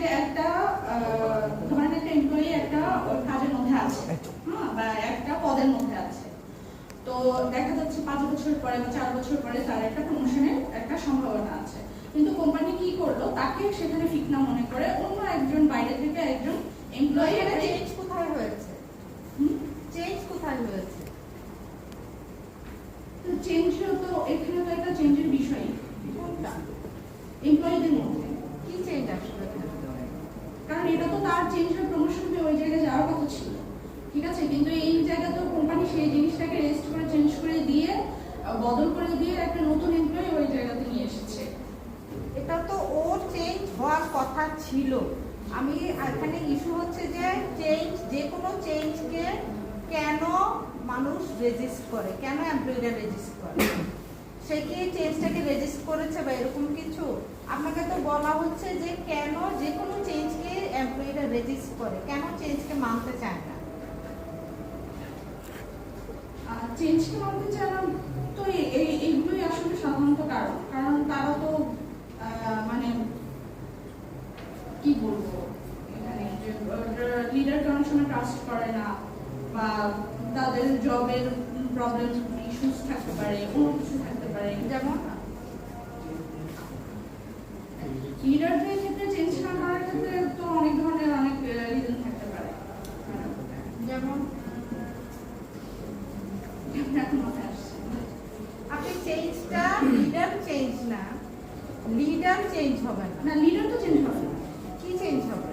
যে একটা ধরেন একটা এমপ্লয়ি একটা কাজের মধ্যে আছে, হ্যাঁ, বা একটা পদের মধ্যে আছে, তো দেখা যাচ্ছে 5 বছর পরে বা 4 বছর পরে তার একটা প্রমোশনের একটা সম্ভাবনা আছে, কিন্তু কোম্পানি কি করলো, তাকে সেখানে ফিট না মনে করে অন্য একজন বাইরে থেকে একজন এমপ্লয়ি। চেঞ্জ কোথায় হয়েছে? চেঞ্জ কোথায় হয়েছে? তো চেঞ্জ তো এখানে তো একটা চেঞ্জের বিষয়, কোনটা? এমপ্লয়িদের মধ্যে কি চেঞ্জ আসলে? কারণ এটা তো তার চেঞ্জ হয়ে প্রমোশন হয়ে ওই জায়গায় যাওয়ার কথা ছিল, ঠিক আছে, কিন্তু এই জায়গা তো কোম্পানি সেই জিনিসটাকে রেস্ট করে চেঞ্জ করে দিয়ে বদল করে দিয়ে একটা নতুন এমপ্লয়ি ওই জায়গাতে নিয়ে এসেছে। এটা তো ওর চেঞ্জ হওয়ার কথা ছিল। আমি এখানে ইস্যু হচ্ছে যে চেঞ্জ, যে কোনো চেঞ্জকে কেন মানুষ রেজিস্ট করে, কেন এমপ্লয়িরা রেজিস্ট করে? সে কি চেঞ্জটাকে রেজিস্ট করেছে বা এরকম কিছু? আপনাকে তো বলা হচ্ছে যে কেন যে কোনো চেঞ্জকে এমপ্লয়িরা রেজিস্ট করে, কেন চেঞ্জকে মানতে চায় না? চেঞ্জকে মানতে চায় না তো এইগুলোই আসলে সাধারণত কারণ তারা তো মানে কি বলবো, এখানে লিডারকে অনেক সময় ট্রাস্ট করে না, বা তাদের জবের প্রবলেম ইস্যুস থাকতে পারে, অন্য কিছু থাকতে পারে। যেমন লিডারদের ক্ষেত্রে চেঞ্জ না করার ক্ষেত্রে তো অনেক ধরনের অনেক রিজন থাকতে পারে, যেমন এখন মাথায় আসছে। আপনি চেঞ্জটা লিডার চেঞ্জ না, লিডার চেঞ্জ হবে না। না, লিডার তো চেঞ্জ হবে না, কি চেঞ্জ হবে?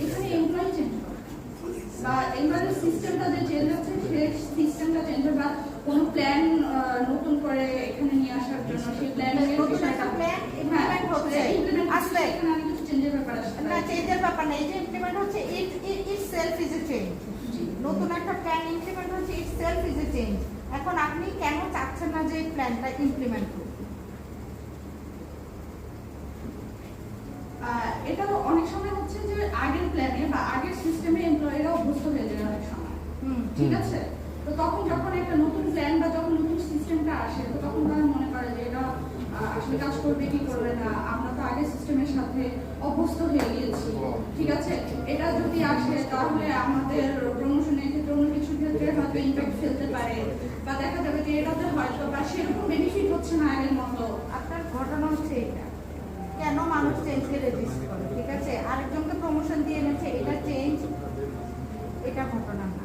এখানে এমপ্লয়ি চেঞ্জ হবে বা এমপ্লয়ি সিস্টেমটা যে চেঞ্জ হচ্ছে সেই সিস্টেমটা চেঞ্জ হবে, বা কোনো প্ল্যান নতুন করে এখানে নিয়ে আসার জন্য সেই প্ল্যান নতুন একটা প্ল্যান ইমপ্লিমেন্ট হচ্ছে, আসলে এখানে অনেক কিছু চেঞ্জের ব্যাপার আসছে না, চেঞ্জের ব্যাপার না, এই যে ইমপ্লিমেন্ট হচ্ছে ইট সেলফ ইজ এ চেঞ্জ। নতুন একটা প্ল্যান ইমপ্লিমেন্ট হচ্ছে, ইট সেলফ ইজ এ চেঞ্জ। এখন আপনি কেন চাচ্ছেন না যে এই প্ল্যানটা ইমপ্লিমেন্ট হোক? এটা অনেক সময় হচ্ছে যে আগের প্ল্যানে বা আগের সিস্টেমে এমপ্লয়িরা অভ্যস্ত হয়ে যায় অনেক সময়, ঠিক আছে, তো তখন যখন একটা নতুন প্ল্যান বা যখন নতুন সিস্টেমটা আসে, তো তখন তারা মনে করে যে এটা আসলে কাজ করবে কি করবে না, আমরা তো আগের সিস্টেমের সাথে অভ্যস্ত হয়ে গিয়েছি, ঠিক আছে, এটা যদি আসে তাহলে আমাদের প্রমোশনের ক্ষেত্রে অন্য কিছু ক্ষেত্রে হয়তো ইম্প্যাক্ট ফেলতে পারে, বা দেখা যাবে যে এটাতে হয়তো বা সেরকম বেনিফিট হচ্ছে না আগের মতো। আপনার ঘটনা হচ্ছে এটা, কেন মানুষ চেঞ্জকে রেজিস্ট করে, ঠিক আছে, আরেকজনকে প্রমোশন দিয়ে এনেছে, এটা চেঞ্জ, এটা ঘটনা না।